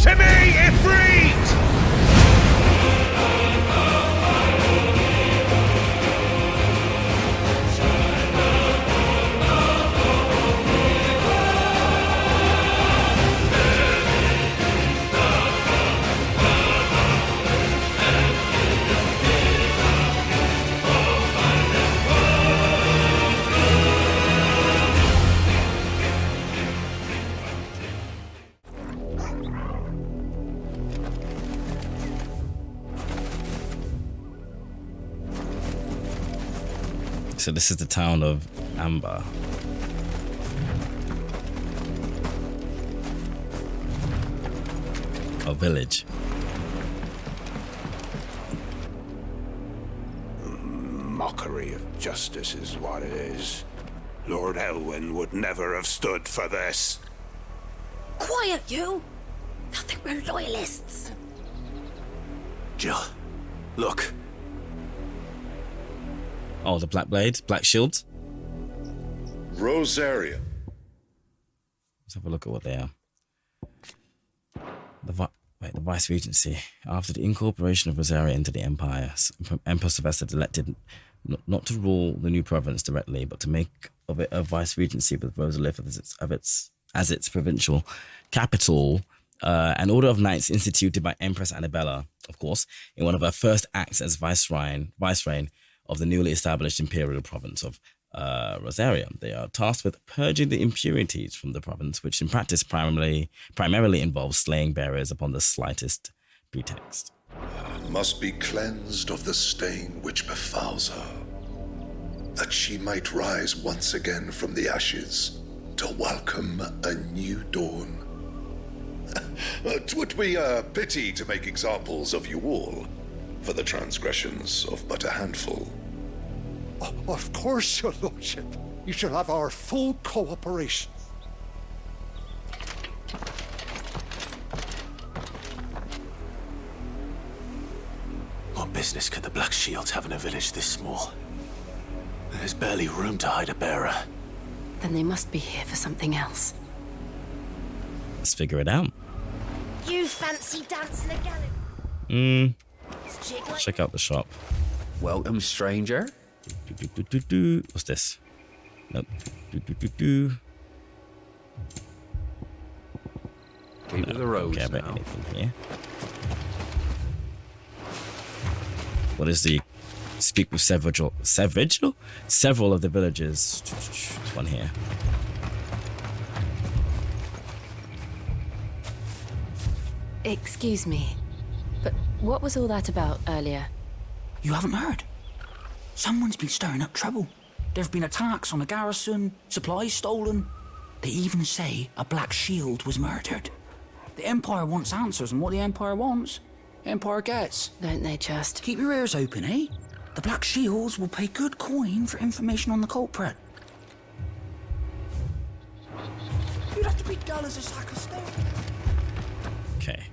To me, Ifrit! So this is the town of Amber. A village. Mockery of justice is what it is. Lord Elwyn would never have stood for this. Quiet, you! I think we're loyalists. Jill, look. Oh, the Black Blade, Black Shield. Rosaria. Let's have a look at what they are. The Vice Regency. After the incorporation of Rosaria into the Empire, Emperor Sylvester elected not to rule the new province directly, but to make of it a Vice Regency with Rosalith as its provincial capital. An order of knights instituted by Empress Annabella, of course, in one of her first acts as vicereign of the newly established imperial province of Rosaria. They are tasked with purging the impurities from the province, which in practice primarily involves slaying bearers upon the slightest pretext. Must be cleansed of the stain which befouls her, that she might rise once again from the ashes to welcome a new dawn. 'Twould be a pity to make examples of you all, for the transgressions of but a handful. Of course, your lordship. You shall have our full cooperation. What business could the Black Shields have in a village this small? There's barely room to hide a bearer. Then they must be here for something else. Let's figure it out. You fancy dancing again? Check out the shop. Welcome, stranger. What's this? Nope. Keep to the roads Okay, I bet now. anything here. What is the speak with several of the villagers? There's one here. Excuse me, but what was all that about earlier? You haven't heard? Someone's been stirring up trouble. There have been attacks on the garrison, supplies stolen. They even say a Black Shield was murdered. The Empire wants answers, and what the Empire wants, the Empire gets. Don't they just? Keep your ears open, eh? The Black Shields will pay good coin for information on the culprit. You'd have to be dull as a sack of stone. Okay.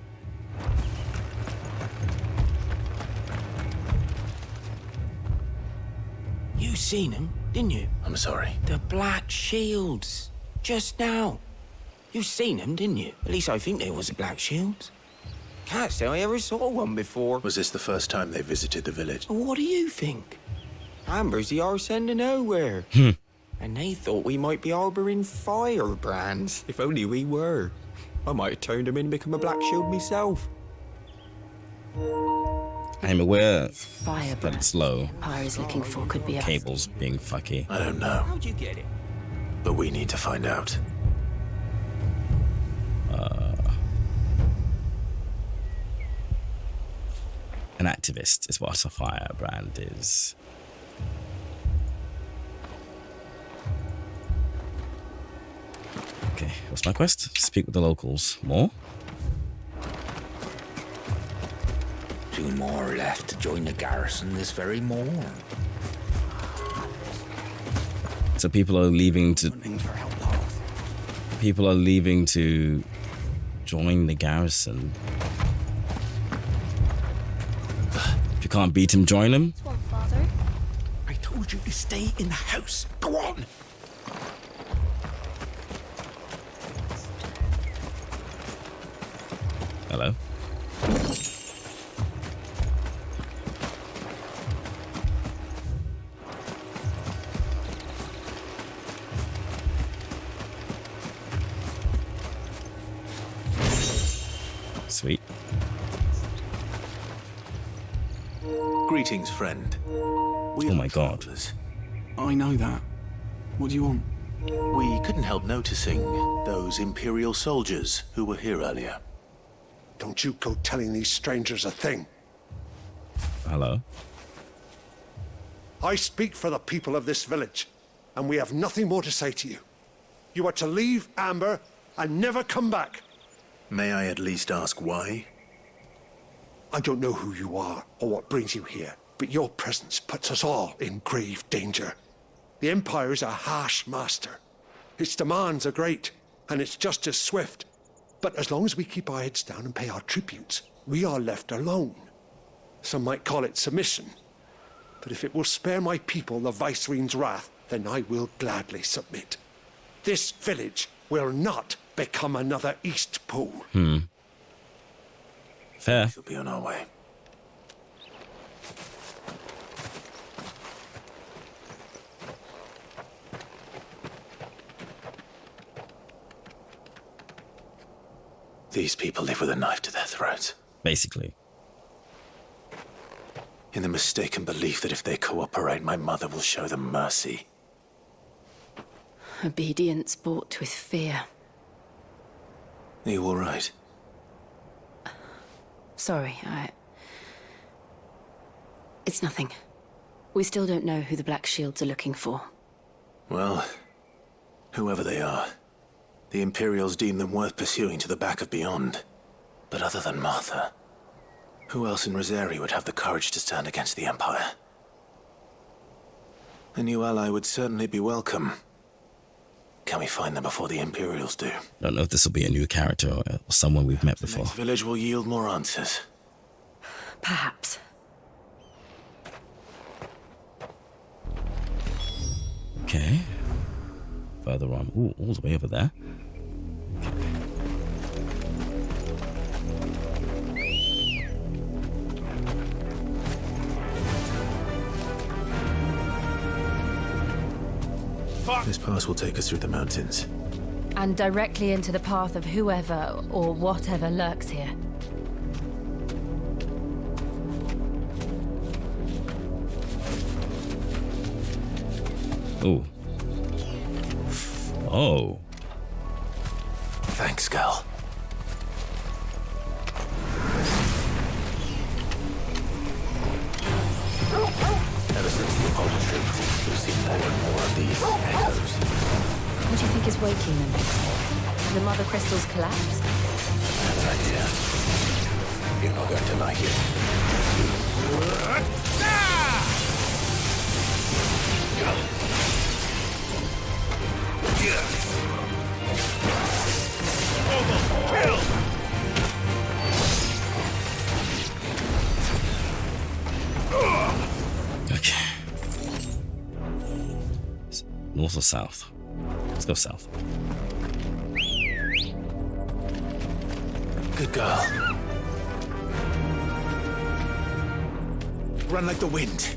You seen him, didn't you? I'm sorry. The Black Shields. Just now. You seen them, didn't you? At least I think there was a Black Shields. Can't say I ever saw one before. Was this the first time they visited the village? What do you think? Amber's the arse end of nowhere. And they thought we might be harbouring firebrands. If only we were. I might have turned them in and become a Black Shield myself. I'm aware Firebrand. that it's low. Empire is looking for could be us. Cables being fucky. I don't know, How'd you get it? but we need to find out. An activist is what a firebrand is. Okay, what's my quest? Speak with the locals. More? 2 more left to join the garrison this very morn. So people are leaving to join the garrison. If you can't beat him, join him. What, Father? I told you to stay in the house. Go on. Hello. Sweet. Greetings, friend. We Oh my are God. travelers. I know that. What do you want? We couldn't help noticing those Imperial soldiers who were here earlier. Don't you go telling these strangers a thing. Hello. I speak for the people of this village, and we have nothing more to say to you. You are to leave Amber and never come back. May I at least ask why? I don't know who you are or what brings you here, but your presence puts us all in grave danger. The Empire is a harsh master. Its demands are great, and its justice swift. But as long as we keep our heads down and pay our tributes, we are left alone. Some might call it submission. But if it will spare my people the Viceroy's wrath, then I will gladly submit. This village will not become another East Pool. Fair. We'll be on our way. These people live with a knife to their throats, Basically. in the mistaken belief that if they cooperate, my mother will show them mercy. Obedience bought with fear. Are you all right? Sorry, It's nothing. We still don't know who the Black Shields are looking for. Well, whoever they are, the Imperials deem them worth pursuing to the back of beyond. But other than Martha, who else in Rosari would have the courage to stand against the Empire? A new ally would certainly be welcome. Can we find them before the Imperials do? I don't know if this will be a new character or someone we've met The before. next village will yield more answers. Perhaps. Okay. Further on. Ooh, all the way over there. This pass will take us through the mountains. And directly into the path of whoever or whatever lurks here. Ooh. Oh. Thanks, Gal. Ever since the Apollo trip, we've seen more and more of these echoes. What do you think is waking them? The mother crystals collapse? Bad idea. You're not going to like it. Okay. North or south? Let's go south. Good girl. Run like the wind.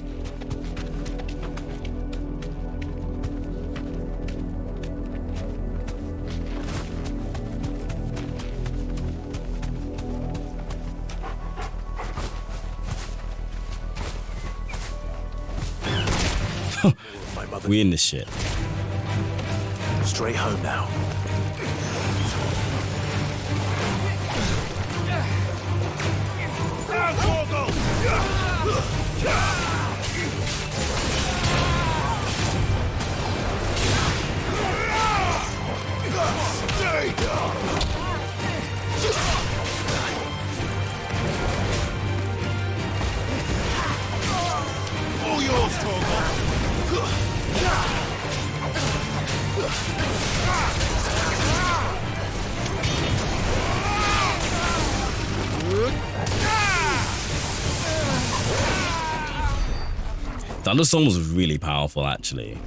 My mother. We in this shit. Straight home now. All yours, Torgal. Thunderstorm was really powerful, actually.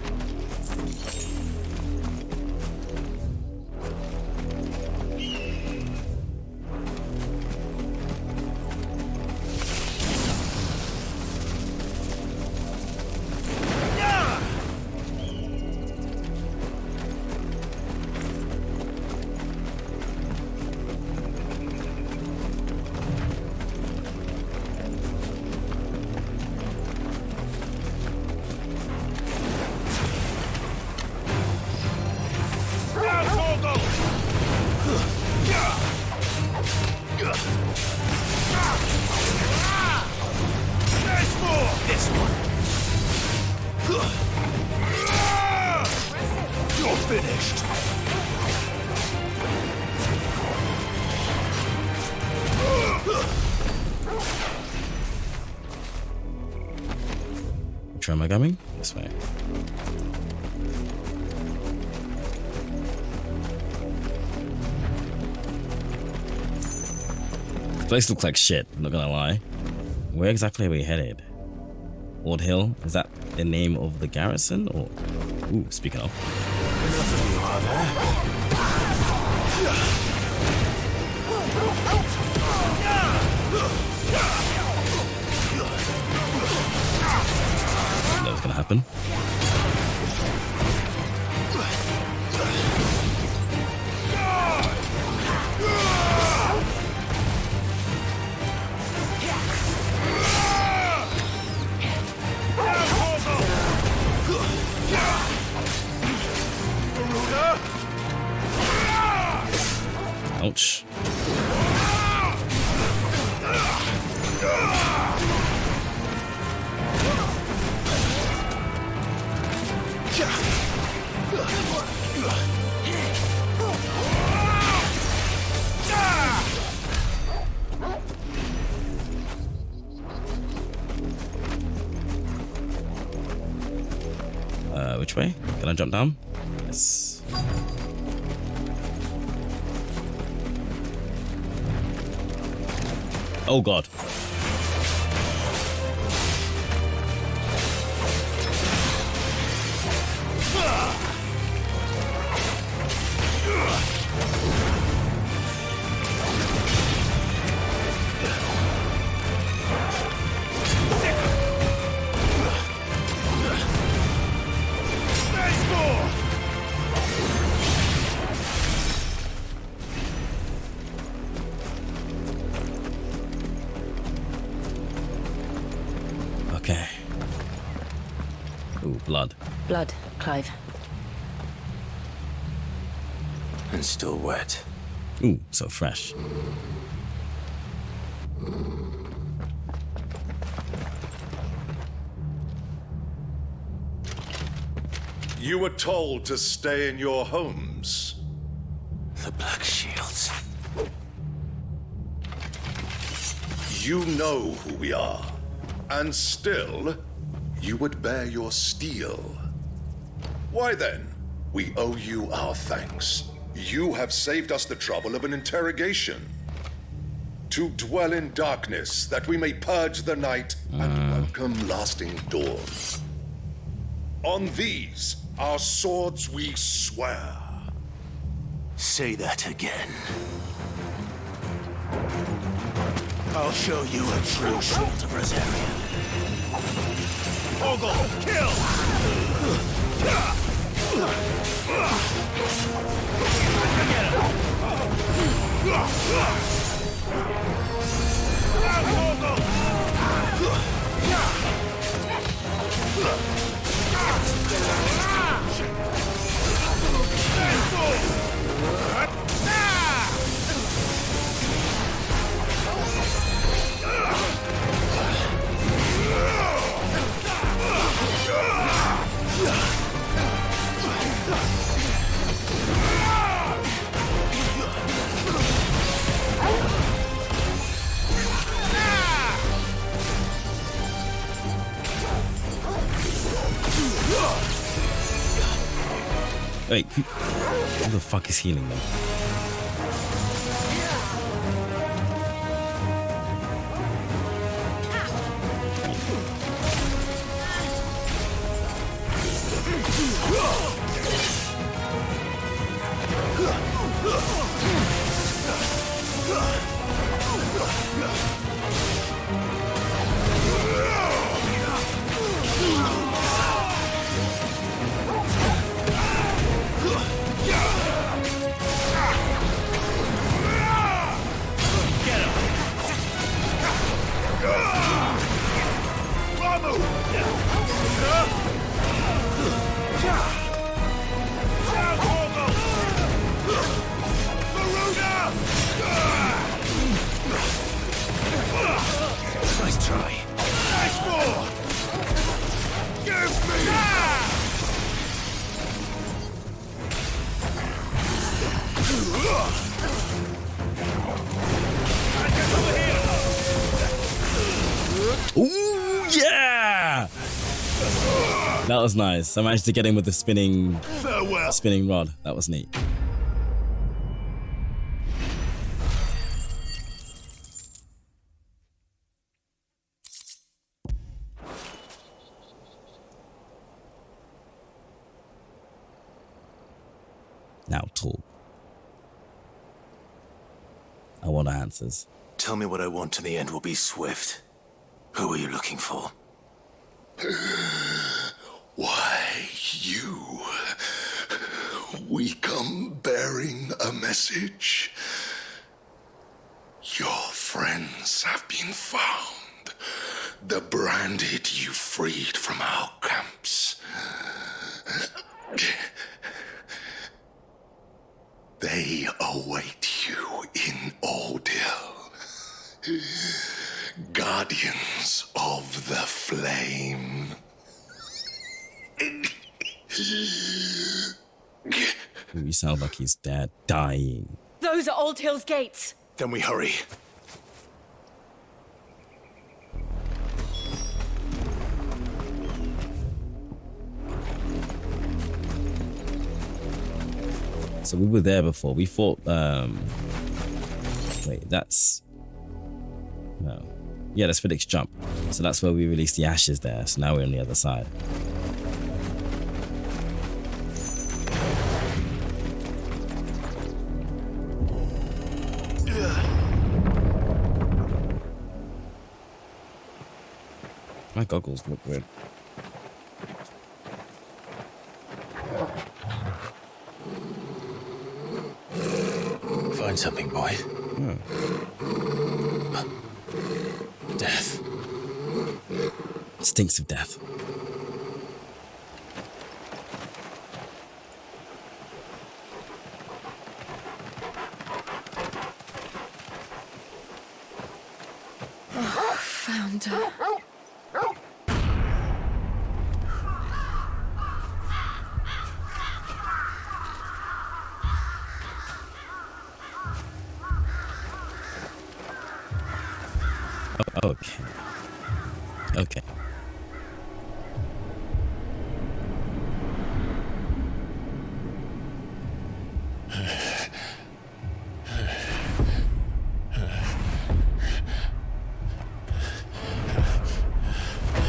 Which way am I going? This way. This place looks like shit, I'm not gonna lie. Where exactly are we headed? Ward Hill? Is that the name of the garrison? Or ooh, speaking of. Enough of you, are there? That was gonna happen. Ouch. Which way? Can I jump down? Yes. Oh god. Okay. Ooh, blood. Blood, Clive. And still wet. Ooh, so fresh. You were told to stay in your homes. The Black Shields. You know who we are. And still, you would bear your steel. Why then, we owe you our thanks. You have saved us the trouble of an interrogation. To dwell in darkness, that we may purge the night and welcome lasting dawn. On these, our swords we swear. Say that again. I'll show you a true shield of Rosaria. Ogle, kill! Wait, who the fuck is healing them? Nice try. Nice ball! Give me! Ooh, yeah! That was nice. I managed to get him with the spinning rod. That was neat. Now talk. I want answers. Tell me what I want and the end will be swift. Who are you looking for? Why, you. We come bearing a message. Your friends have been found. The branded you freed from our camps. They await you in Ordil. Guardians of the Flame. You sound like he's dead, dying. Those are Old Hill's gates. Then we hurry. So we were there before. We fought, wait, that's... No. Yeah, that's Felix Jump. So that's where we released the ashes there. So now we're on the other side. My goggles look weird. Find something, boy. Death. Stinks of death. Found her. Okay. Okay.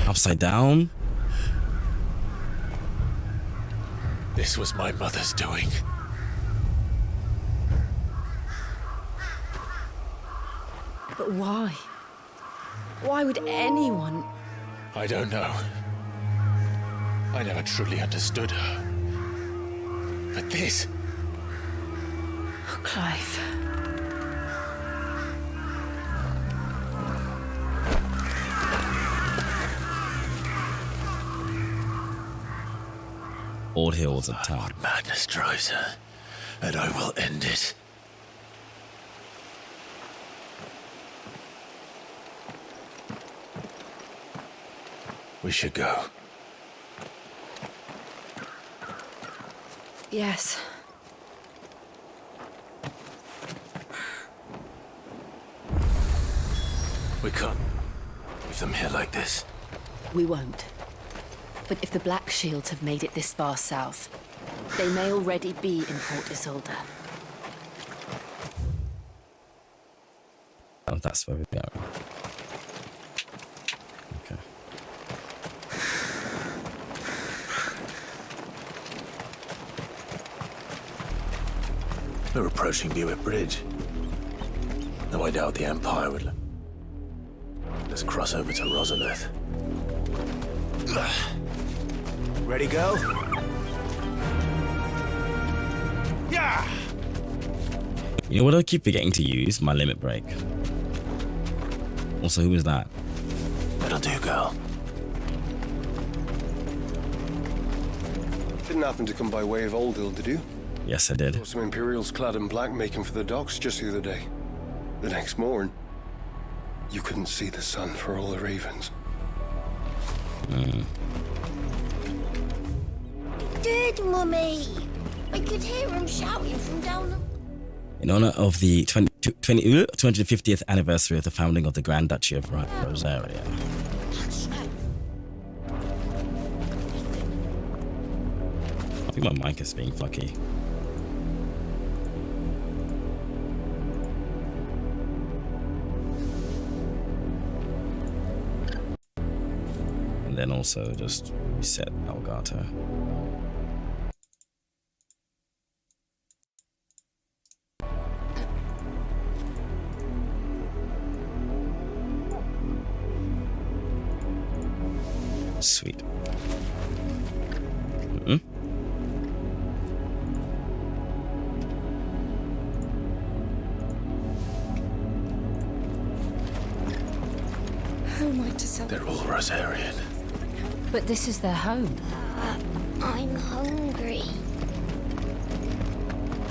Upside down? This was my mother's doing. But why? Why would anyone? I don't know. I never truly understood her. But this... Oh, Clive. Old Hill's a town. What madness drives her, and I will end it. We should go. Yes. We can't leave them here like this. We won't. But if the Black Shields have made it this far south, they may already be in Port Isolde. Oh, that's where we go. Okay. We're approaching Buick Bridge. Though I doubt the Empire would... Let's cross over to Rosalith. Ready, go? Yeah! You know what I keep forgetting to use? My limit break. Also, who was that? That'll do, girl. Didn't happen to come by way of Oldhill, did you? Yes, I did. Saw some Imperials clad in black making for the docks just the other day. The next morn, you couldn't see the sun for all the ravens. Did, Mummy? I could hear him shouting from down the... In honor of the 250th anniversary of the founding of the Grand Duchy of Rosaria. think my mic is being fucky. And then also just reset Elgato. Sweet. How am I to sell? They're all Rosarian. But this is their home. I'm hungry.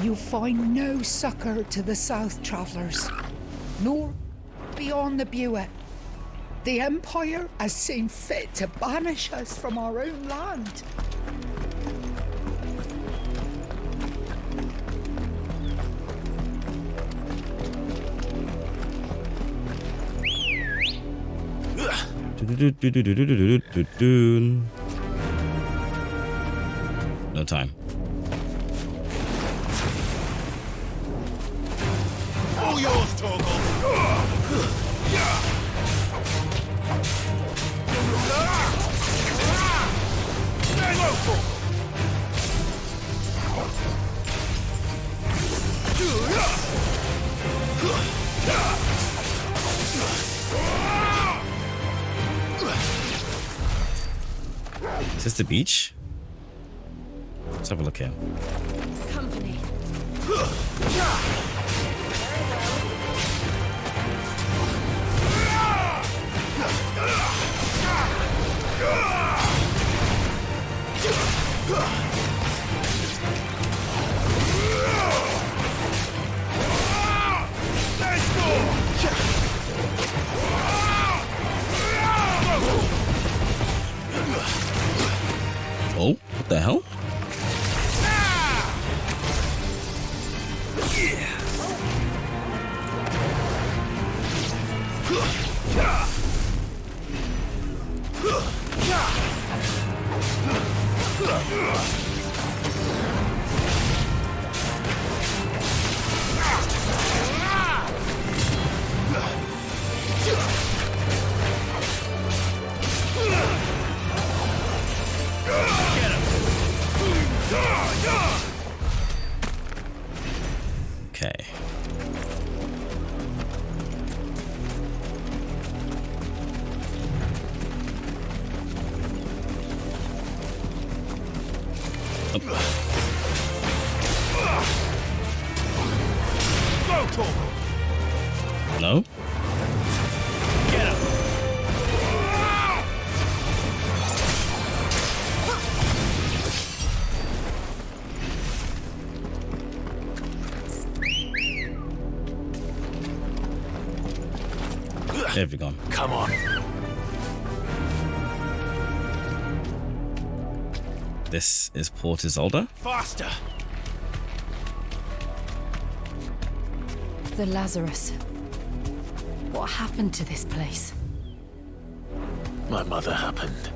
You find no succor to the South travellers, nor beyond the Buet. The Empire has seen fit to banish us from our own land. No time. All yours, Torgal. Is this the beach? Let's have a look here. Company. Oh, what the hell? Okay. No? There we go. Come on. This is Port Isolde. Faster! The Lazarus. What happened to this place? My mother happened.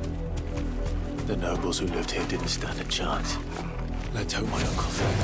The nobles who lived here didn't stand a chance. Let's hope my uncle felt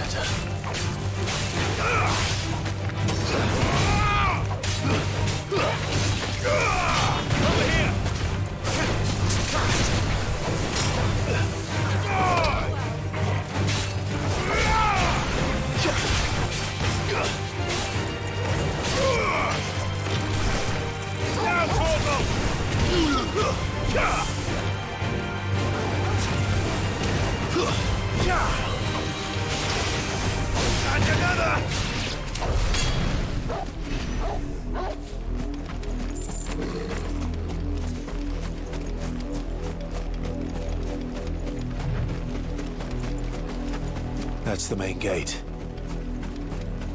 That's the main gate.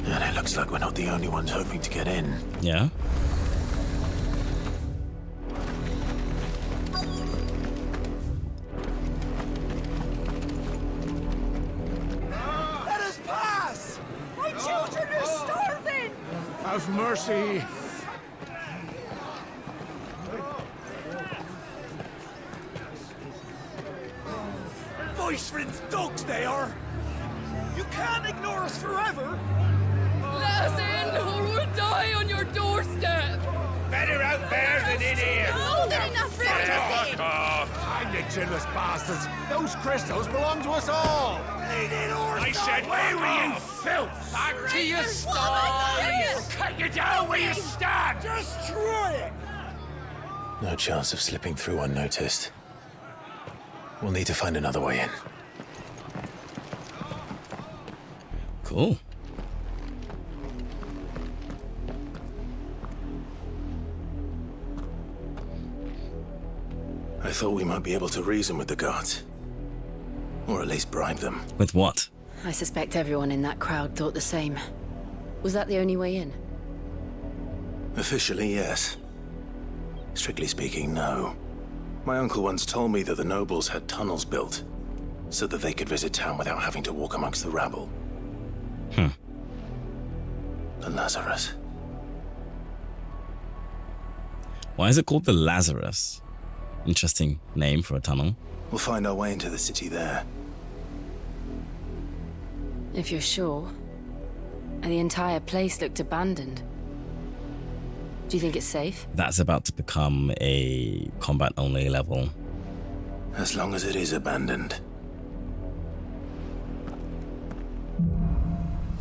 And it looks like we're not the only ones hoping to get in. Yeah. Let us pass! My children are starving! Have mercy. voice for dogs they are. You can't ignore us forever. Let us in or we'll die on your doorstep. Better out there than in here. More than enough room to Fuck off. I'm the chinless bastards. Those crystals belong to us all. I said, where were you, filth? Back to your stall. Cut you down where you stand. Just try it. No chance of slipping through unnoticed. We'll need to find another way in. Cool. I thought we might be able to reason with the guards. Or at least bribe them. With what? I suspect everyone in that crowd thought the same. Was that the only way in? Officially, yes. Strictly speaking, no. My uncle once told me that the nobles had tunnels built so that they could visit town without having to walk amongst the rabble. The Lazarus. Why is it called the Lazarus? Interesting name for a tunnel. We'll find our way into the city there. If you're sure. The entire place looked abandoned. Do you think it's safe? That's about to become a combat-only level. As long as it is abandoned.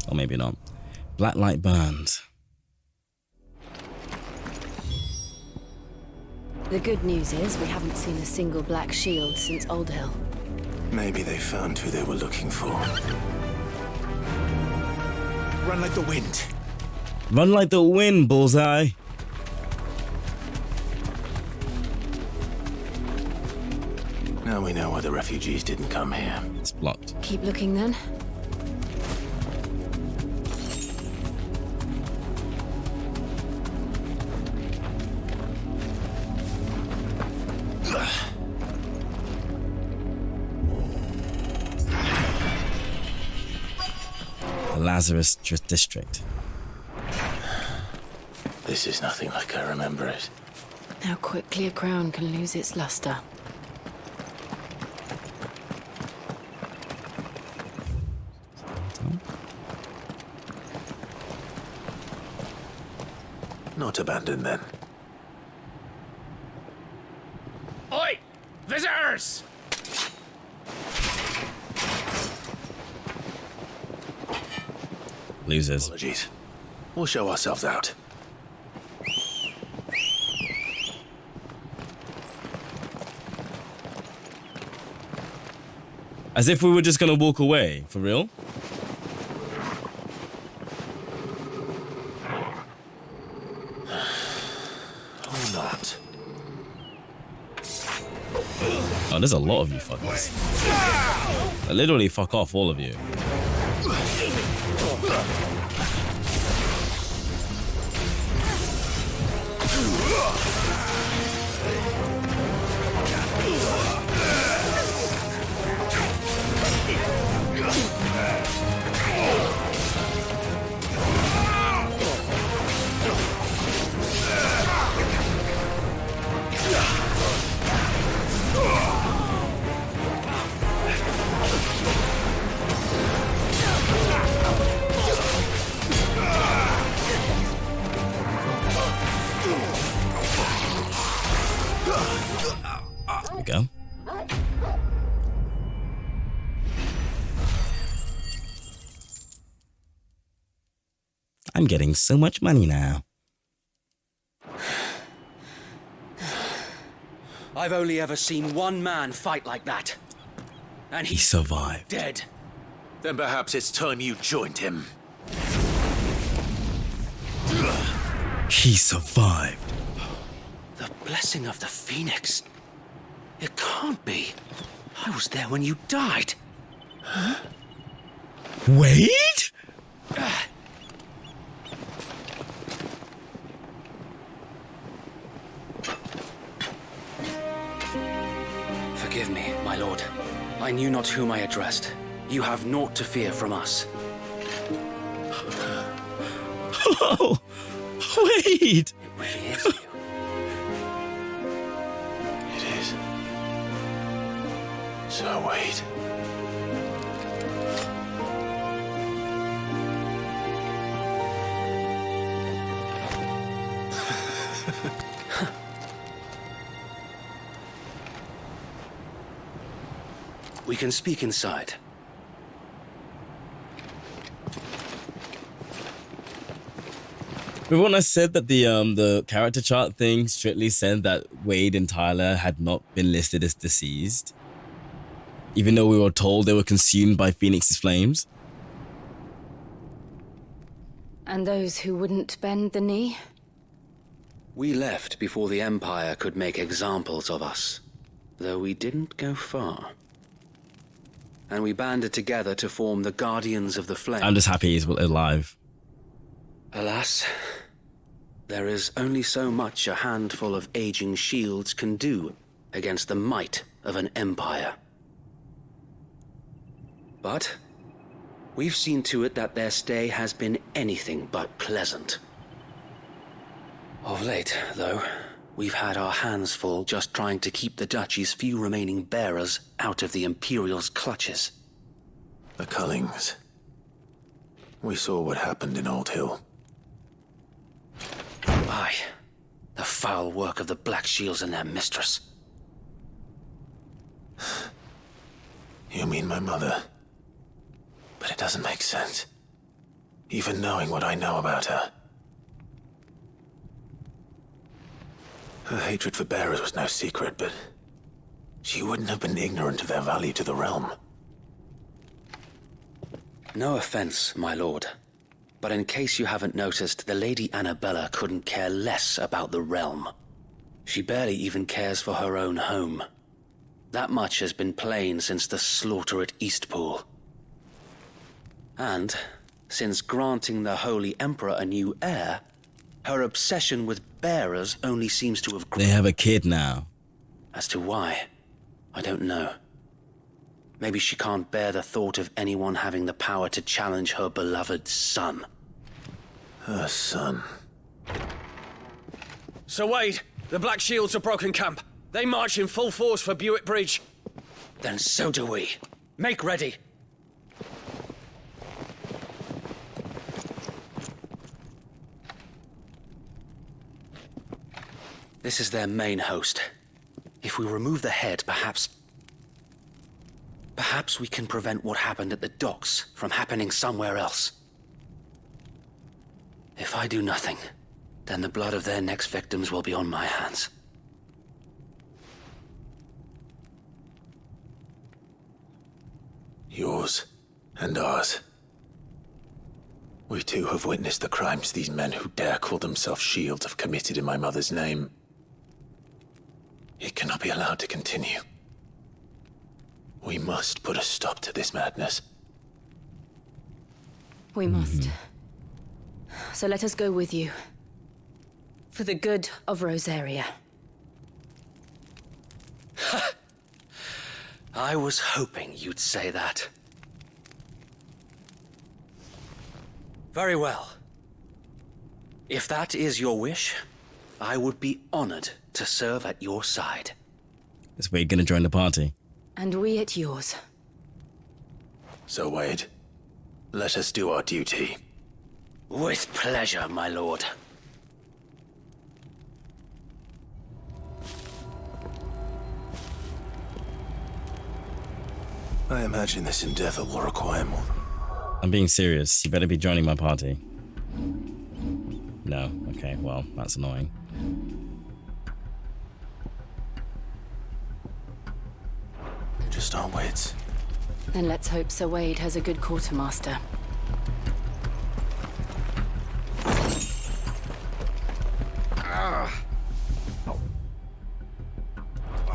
Or maybe not. Black light burns. The good news is we haven't seen a single black shield since Old Hill. Maybe they found who they were looking for. Run like the wind. Run like the wind, Bullseye. Now we know why the refugees didn't come here. It's blocked. Keep looking then. The Lazarus District. This is nothing like I remember it. How quickly a crown can lose its luster. Not abandoned then. Oi! Visitors! Losers. Apologies. We'll show ourselves out. As if we were just gonna walk away, for real? Or not. Oh, there's a lot of you fuckers. Literally fuck off, all of you. There we go. I'm getting so much money now. I've only ever seen one man fight like that. And He survived. dead. Then perhaps it's time you joined him. He survived. The blessing of the Phoenix. It can't be. I was there when you died. Wait? Forgive me, my lord. I knew not whom I addressed. You have naught to fear from us. Oh, wait. It really is you. It is. So wait. We can speak inside. Remember when I said that the character chart thing strictly said that Wade and Tyler had not been listed as deceased? Even though we were told they were consumed by Phoenix's flames? And those who wouldn't bend the knee? We left before the Empire could make examples of us, though we didn't go far. And we banded together to form the Guardians of the Flame. I'm just happy he's alive. Alas, there is only so much a handful of aging shields can do against the might of an empire. But we've seen to it that their stay has been anything but pleasant. Of late, though, we've had our hands full just trying to keep the Duchy's few remaining bearers out of the Imperial's clutches. The Cullings. We saw what happened in Old Hill. Aye, the foul work of the Black Shields and their mistress. You mean my mother? But it doesn't make sense. Even knowing what I know about her. Her hatred for bearers was no secret, but she wouldn't have been ignorant of their value to the realm. No offense, my lord. But in case you haven't noticed, the Lady Annabella couldn't care less about the realm. She barely even cares for her own home. That much has been plain since the slaughter at Eastpool. And, since granting the Holy Emperor a new heir, her obsession with bearers only seems to have grown. They have a kid now. As to why, I don't know. Maybe she can't bear the thought of anyone having the power to challenge her beloved son. Her son. Sir Wade, the Black Shields have broken camp. They march in full force for Buick Bridge. Then so do we. Make ready. This is their main host. If we remove the head, perhaps we can prevent what happened at the docks from happening somewhere else. If I do nothing, then the blood of their next victims will be on my hands. Yours and ours. We too have witnessed the crimes these men who dare call themselves shields have committed in my mother's name. It cannot be allowed to continue. We must put a stop to this madness. We must. So let us go with you. For the good of Rosaria. I was hoping you'd say that. Very well. If that is your wish, I would be honored to serve at your side. Is Wade gonna join the party? And we at yours. So, Wade, let us do our duty. With pleasure, my lord. I imagine this endeavor will require more. I'm being serious. You better be joining my party. No. Okay, well, that's annoying. Just our wits. Then let's hope Sir Wade has a good quartermaster.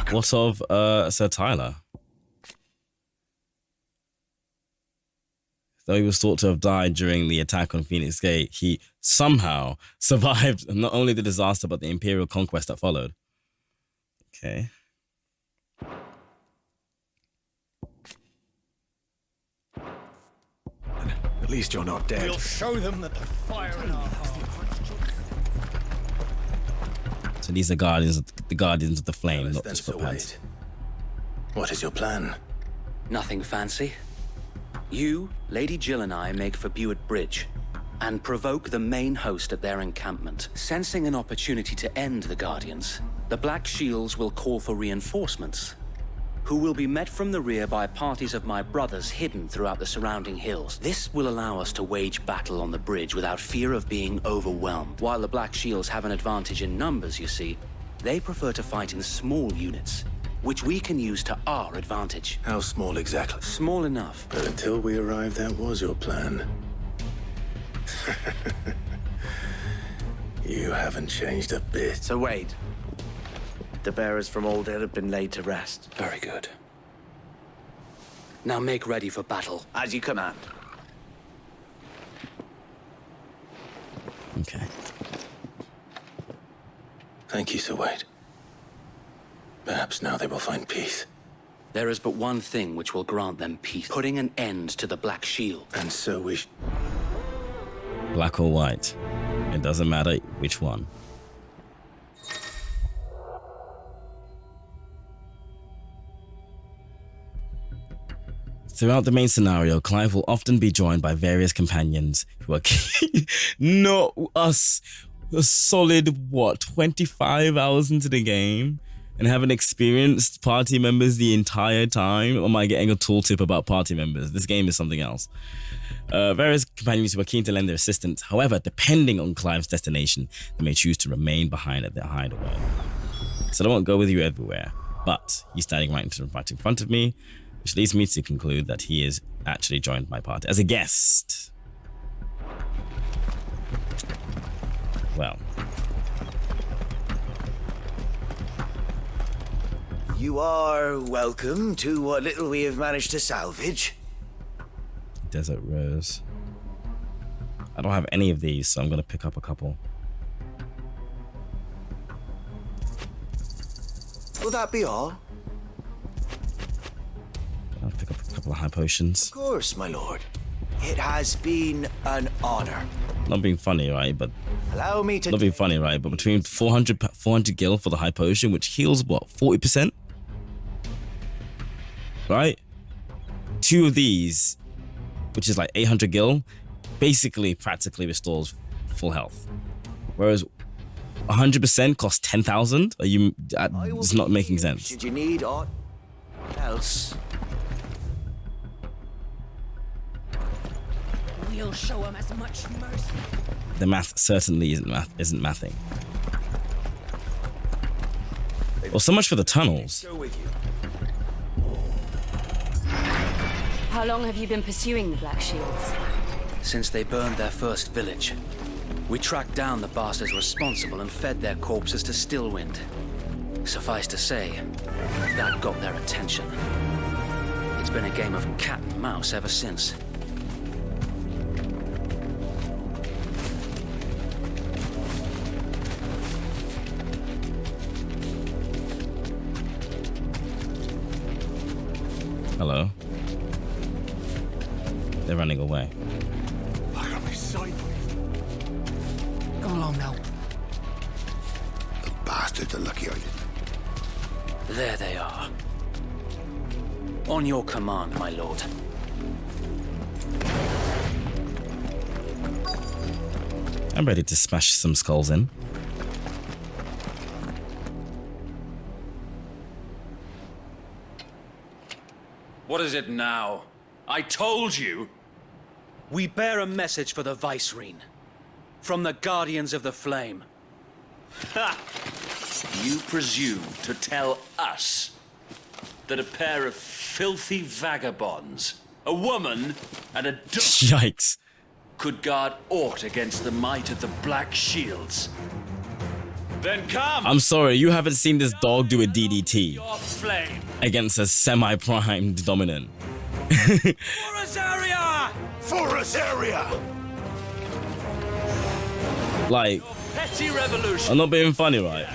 What of Sir Tyler? Though he was thought to have died during the attack on Phoenix Gate, he somehow survived not only the disaster but the Imperial conquest that followed. Okay. At least you're not dead. We'll show them that the fire in our hearts. So these are the guardians of the flame, not just footpads. What is your plan? Nothing fancy. You, Lady Jill and I make for Buick Bridge and provoke the main host at their encampment. Sensing an opportunity to end the Guardians, the Black Shields will call for reinforcements. who will be met from the rear by parties of my brothers hidden throughout the surrounding hills. This will allow us to wage battle on the bridge without fear of being overwhelmed. While the Black Shields have an advantage in numbers, you see, they prefer to fight in small units, which we can use to our advantage. How small exactly? Small enough. But until we arrived, that was your plan. You haven't changed a bit. So Wade, the bearers from Oldale have been laid to rest. Very good. Now make ready for battle. As you command. Okay. Thank you, Sir Wade. Perhaps now they will find peace. There is but one thing which will grant them peace. Putting an end to the Black Shield. And so we... Black or white. It doesn't matter which one. Throughout the main scenario, Clive will often be joined by various companions who are not us. A solid, what, 25 hours into the game and haven't experienced party members the entire time? Or am I getting a tooltip about party members? This game is something else. Various companions who are keen to lend their assistance. However, depending on Clive's destination, they may choose to remain behind at their hideaway. So I won't go with you everywhere, but he's standing right in front of me, which leads me to conclude that he is actually joined my party as a guest. Well. You are welcome to what little we have managed to salvage. Desert Rose. I don't have any of these, so I'm going to pick up a couple. Will that be all? I'll pick up a couple of high potions. Of course, my lord. It has been an honor. Not being funny, right? But allow me to... Not being funny, right? But between 400 gil for the high potion, which heals, what, 40%? Right? 2 of these, which is like 800 gil, basically practically restores full health. Whereas 100% costs 10,000? Are you... It's not making sense. Should you need aught else? We'll show him as much mercy. The math certainly isn't mathing. Well, so much for the tunnels. How long have you been pursuing the Black Shields? Since they burned their first village. We tracked down the bastards responsible and fed their corpses to Stillwind. Suffice to say, that got their attention. It's been a game of cat and mouse ever since. Hello. They're running away. I got me sideways. Go along now. The bastards are lucky I didn't. There they are. On your command, my lord. I'm ready to smash some skulls in. What is it now? I told you! We bear a message for the Vicereine. From the Guardians of the Flame. Ha! You presume to tell us that a pair of filthy vagabonds, a woman and a dog, Yikes. could guard aught against the might of the Black Shields? Then come! I'm sorry, you haven't seen this dog do a DDT Your flame! against a semi-primed dominant. Forest area! Forest area! Like, Petty revolution! I'm not being funny, right?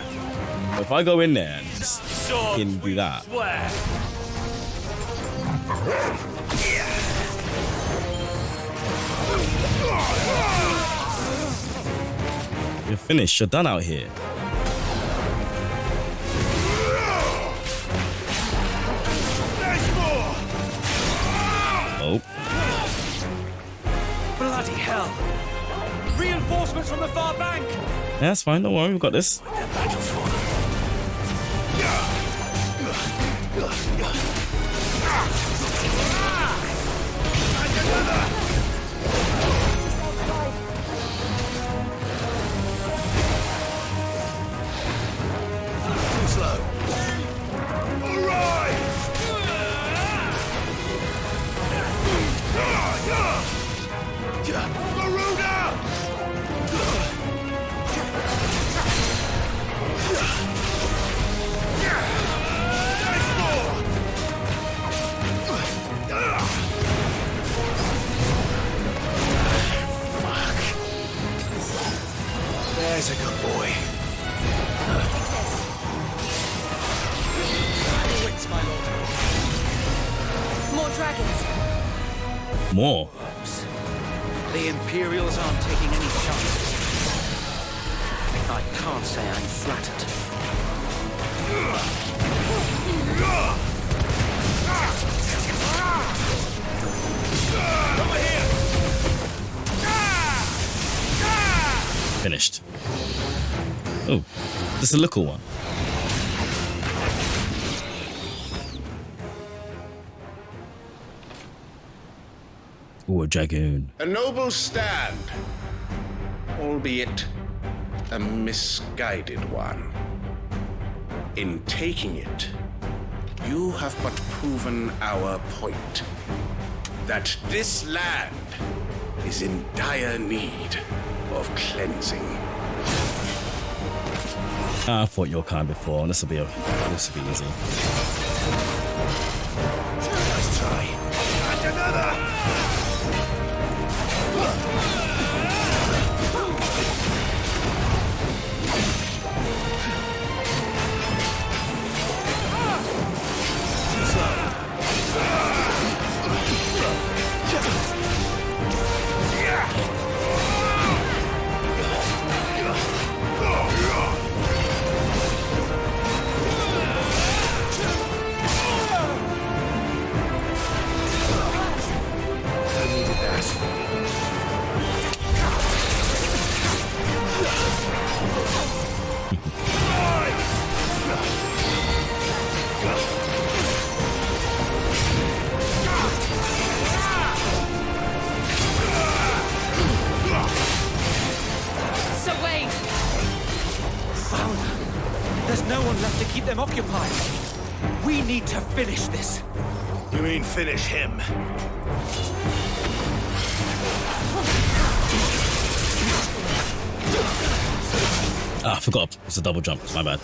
If I go in there and just fucking do that. Swear! You're finished, you're done out here. Oh. Bloody hell! Reinforcements from the far bank! Yeah, that's fine, don't worry, we've got this. Slow. All right. Garuda! There's a good boy. Wits, my lord. More dragons. More. The Imperials aren't taking any chances. I can't say I'm flattered. Over here! Finished. Oh, this is a little one. Ooh, a dragoon. A noble stand, albeit a misguided one. In taking it, you have but proven our point. That this land is in dire need of cleansing. I fought your kind before, and this will be easy. Nice try. And another! There's no one left to keep them occupied. We need to finish this. You mean finish him? Ah, I forgot. It's a double jump. My bad.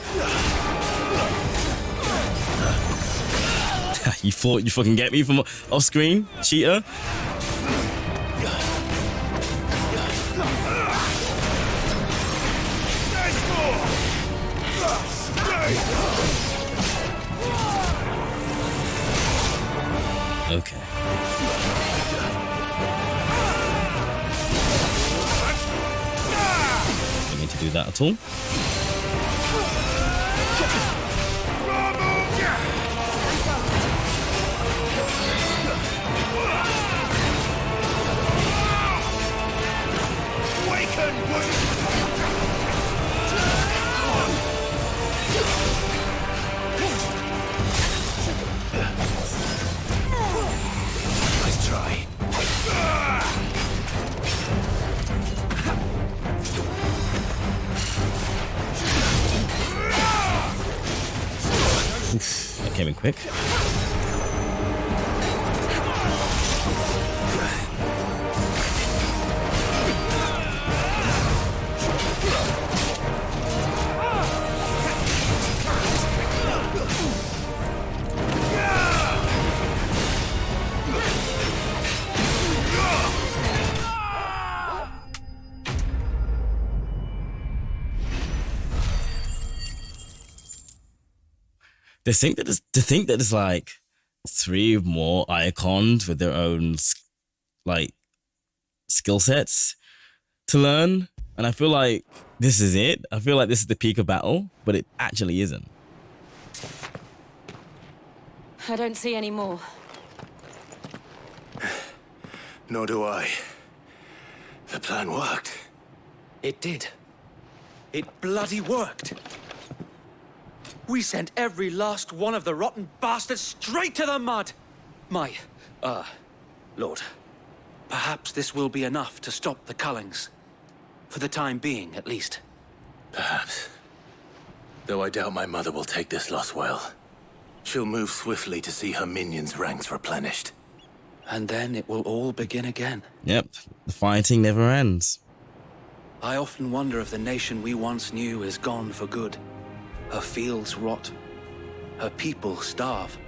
You thought you fucking get me from off screen, cheater? Okay. Don't need to do that at all. Nice try. Oof, that came in quick. To think that there's like 3 more icons with their own like skill sets to learn, and I feel like this is it. I feel like this is the peak of battle, but it actually isn't. I don't see any more. Nor do I. The plan worked. It did. It bloody worked. We sent every last one of the rotten bastards straight to the mud! Lord, perhaps this will be enough to stop the Cullings. For the time being, at least. Perhaps. Though I doubt my mother will take this loss well. She'll move swiftly to see her minions' ranks replenished. And then it will all begin again. Yep, the fighting never ends. I often wonder if the nation we once knew is gone for good. Her fields rot. Her people starve.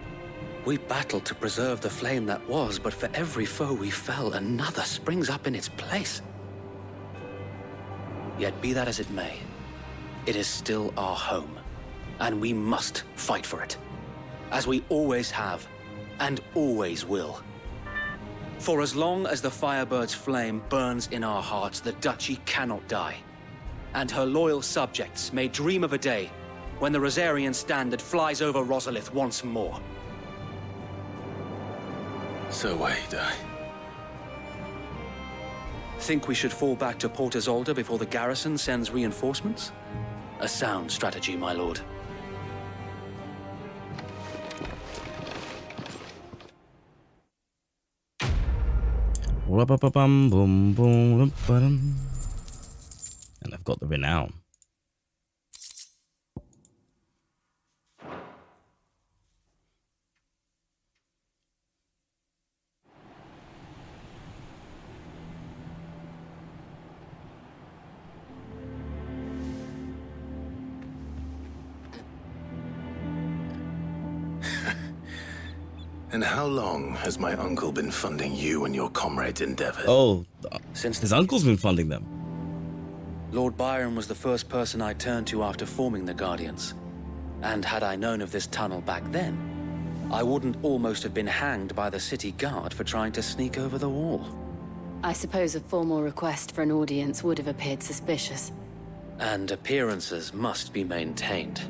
We battled to preserve the flame that was, but for every foe we fell, another springs up in its place. Yet be that as it may, it is still our home, and we must fight for it, as we always have, and always will. For as long as the Firebird's flame burns in our hearts, the Duchy cannot die, and her loyal subjects may dream of a day when the Rosarian standard flies over Rosalith once more. So wait, Think we should fall back to Port Isolde before the garrison sends reinforcements? A sound strategy, my lord. And I've got the renown. And how long has my uncle been funding you and your comrades' endeavors? Oh, since his uncle's been funding them. Lord Byron was the first person I turned to after forming the Guardians. And had I known of this tunnel back then, I wouldn't almost have been hanged by the city guard for trying to sneak over the wall. I suppose a formal request for an audience would have appeared suspicious. And appearances must be maintained.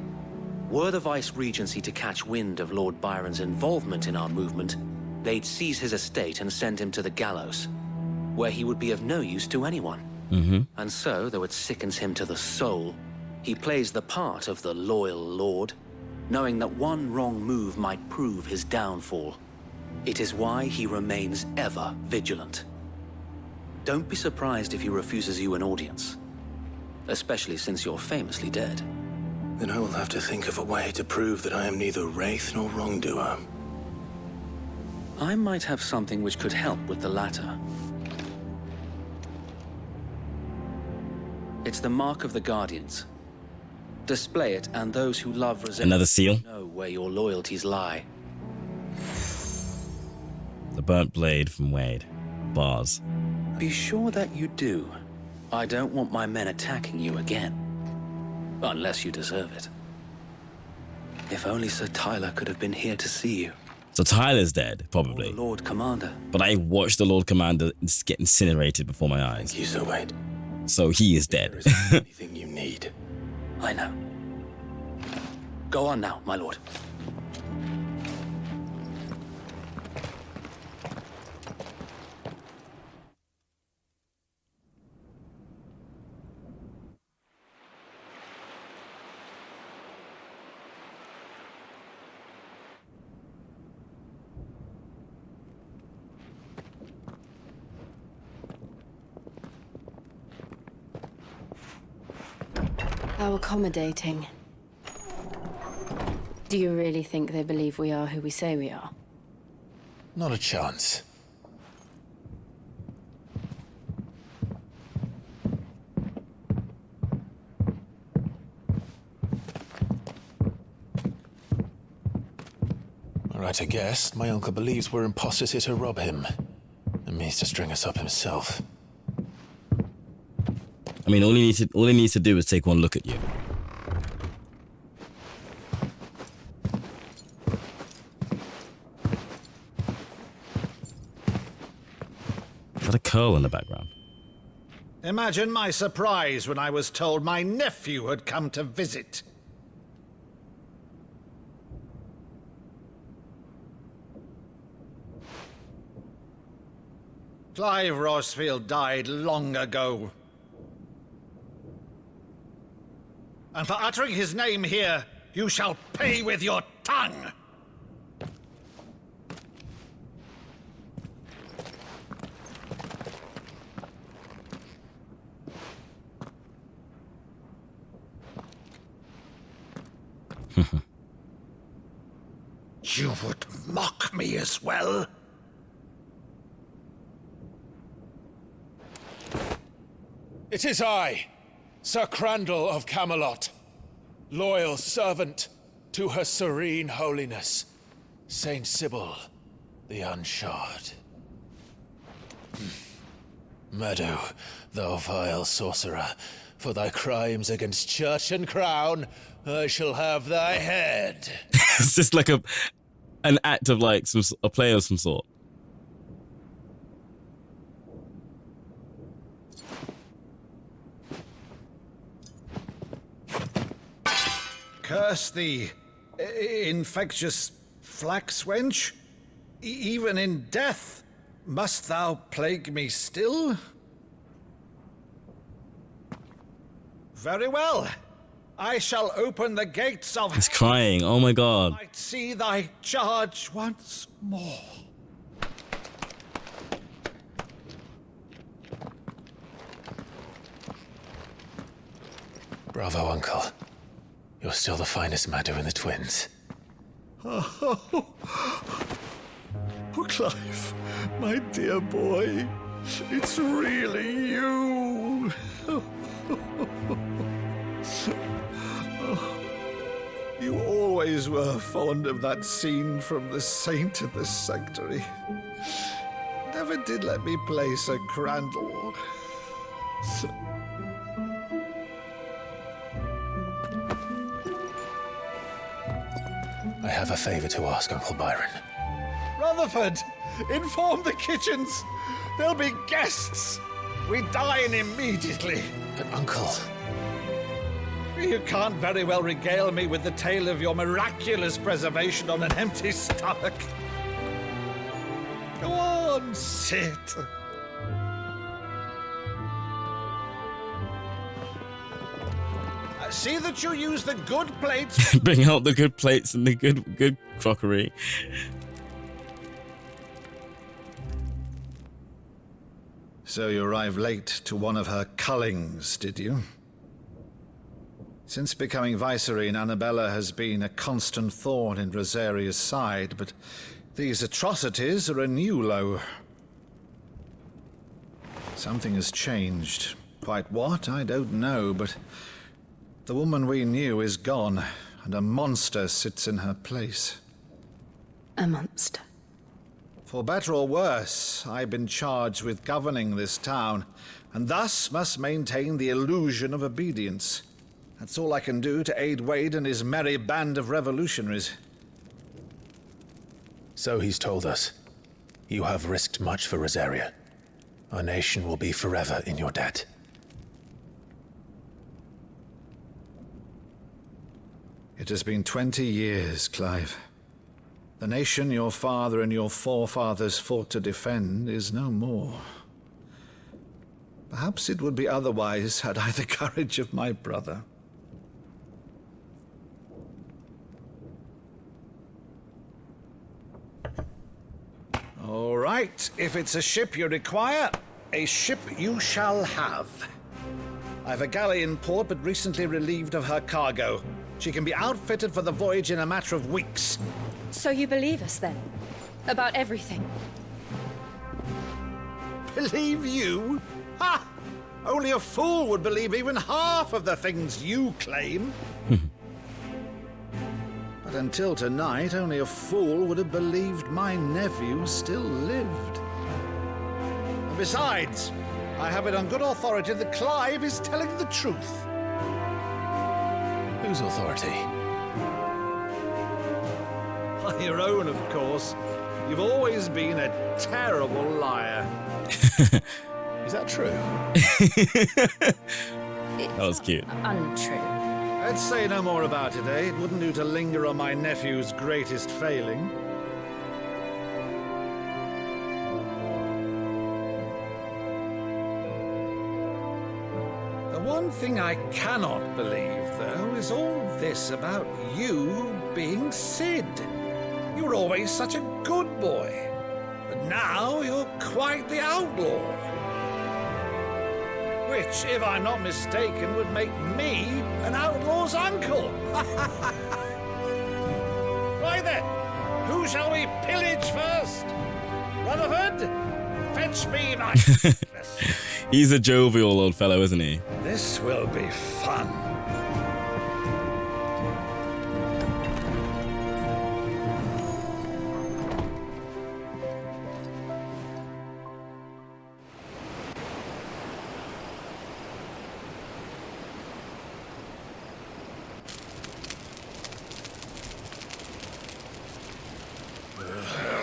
Were the Vice-Regency to catch wind of Lord Byron's involvement in our movement, they'd seize his estate and send him to the gallows, where he would be of no use to anyone. And so, though it sickens him to the soul, he plays the part of the loyal lord, knowing that one wrong move might prove his downfall. It is why he remains ever vigilant. Don't be surprised if he refuses you an audience, especially since you're famously dead. Then I will have to think of a way to prove that I am neither wraith nor wrongdoer. I might have something which could help with the latter. It's the mark of the Guardians. Display it, and those who love Another seal? know where your loyalties lie. The burnt blade from Wade. Bars. Be sure that you do. I don't want my men attacking you again. Unless you deserve it. If only Sir Tyler could have been here to see you. So Tyler's dead, probably. Or the Lord Commander. But I watched the Lord Commander get incinerated before my eyes. Thank you, Sir Wade. So he is dead. There isn't anything you need. I know. Go on now, my lord. How accommodating. Do you really think they believe we are who we say we are? Not a chance. Right, I guess. My uncle believes we're imposters here to rob him. And means to string us up himself. I mean, all he needs to do is take one look at you. Is that a curl in the background? Imagine my surprise when I was told my nephew had come to visit. Clive Rosfield died long ago. And for uttering his name here, You shall pay with your tongue! You would mock me as well? It is I, Sir Crandall of Camelot, loyal servant to Her Serene Holiness, Saint Sybil the Unshod. Meadow, thou vile sorcerer, for thy crimes against church and crown, I shall have thy head. It's just like an act of like a play of some sort. Curse thee, infectious flax wench. Even in death, must thou plague me still? Very well. I shall open the gates of He's crying. Oh my god. might see thy charge once more. Bravo, Uncle. You're still the finest Meadow in the twins. Oh, Clive, my dear boy, it's really you. You always were fond of that scene from The Saint of the Sanctuary. Never did let me play Sir Crandall. I have a favor to ask, Uncle Byron. Rutherford, inform the kitchens. There'll be guests. We dine immediately. But, Uncle... You can't very well regale me with the tale of your miraculous preservation on an empty stomach. Go on, sit. See that you use the good plates. Bring out the good plates and the good crockery. So you arrived late to one of her cullings, did you? Since becoming Vicereine, Annabella has been a constant thorn in Rosaria's side, but these atrocities are a new low. Something has changed. Quite what, I don't know, but the woman we knew is gone, and a monster sits in her place. A monster? For better or worse, I've been charged with governing this town, and thus must maintain the illusion of obedience. That's all I can do to aid Wade and his merry band of revolutionaries. So he's told us. You have risked much for Rosaria. Our nation will be forever in your debt. It has been 20 years, Clive. The nation your father and your forefathers fought to defend is no more. Perhaps it would be otherwise had I the courage of my brother. All right, if it's a ship you require, a ship you shall have. I've a galley in port, but recently relieved of her cargo. She can be outfitted for the voyage in a matter of weeks. So you believe us, then? About everything? Believe you? Ha! Only a fool would believe even half of the things you claim. But until tonight, only a fool would have believed my nephew still lived. And besides, I have it on good authority that Clive is telling the truth. Whose authority? Your own, of course. You've always been a terrible liar. Is that true? That was cute. Untrue. Let's say no more about it, eh? It wouldn't do to linger on my nephew's greatest failing. The one one thing I cannot believe, though, is all this about you being Sid. You were always such a good boy, but now you're quite the outlaw. Which, if I'm not mistaken, would make me an outlaw's uncle. Right then, who shall we pillage first? Rutherford, fetch me my... He's a jovial old fellow, isn't he? This will be fun.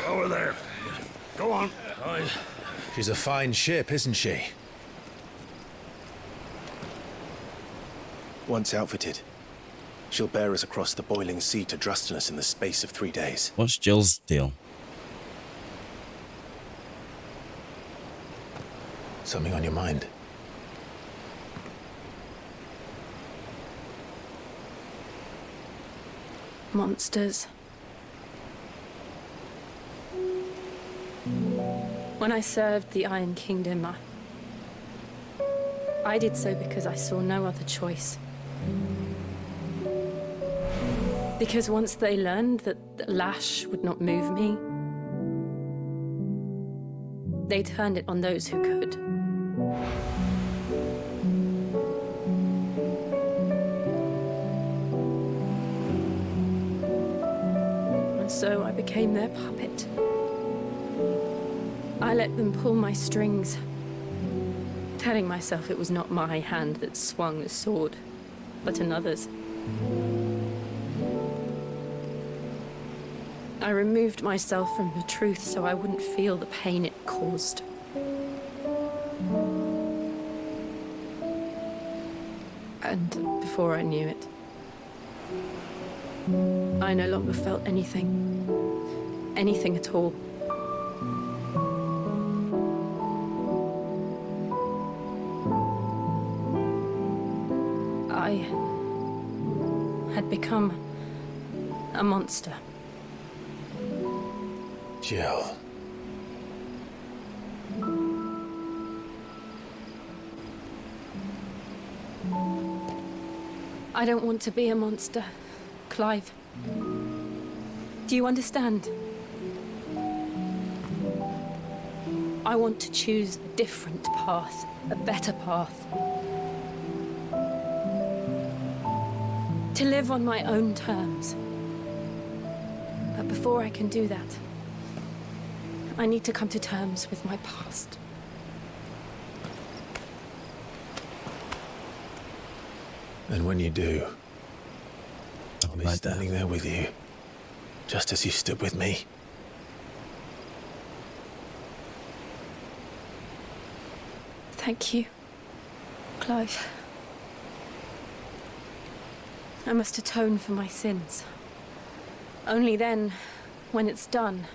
Over there. Go on. She's a fine ship, isn't she? Once outfitted, she'll bear us across the boiling sea to Drustinus in the space of 3 days. What's Jill's deal? Something on your mind? Monsters. When I served the Iron Kingdom, I did so because I saw no other choice. Because once they learned that the lash would not move me, they turned it on those who could. And so I became their puppet. I let them pull my strings, telling myself it was not my hand that swung the sword, but another's. I removed myself from the truth so I wouldn't feel the pain it caused. And before I knew it, I no longer felt anything. Anything at all. I had become a monster. Jill. I don't want to be a monster, Clive. Do you understand? I want to choose a different path, a better path. To live on my own terms. But before I can do that, I need to come to terms with my past. And when you do, I'll be standing there with you, just as you stood with me. Thank you, Clive. I must atone for my sins. Only then, when it's done,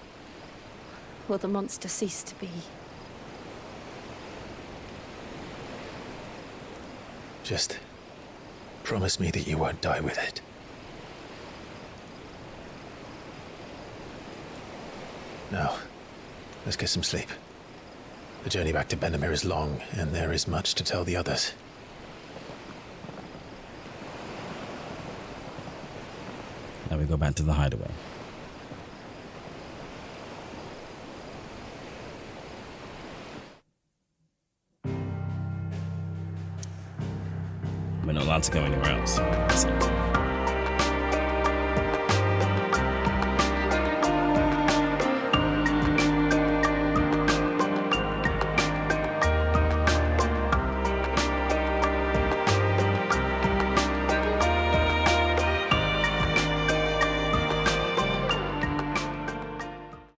will the monster cease to be. Just promise me that you won't die with it. Now, let's get some sleep. The journey back to Benamir is long, and there is much to tell the others. Now we go back to the hideaway. We're not allowed to go anywhere else.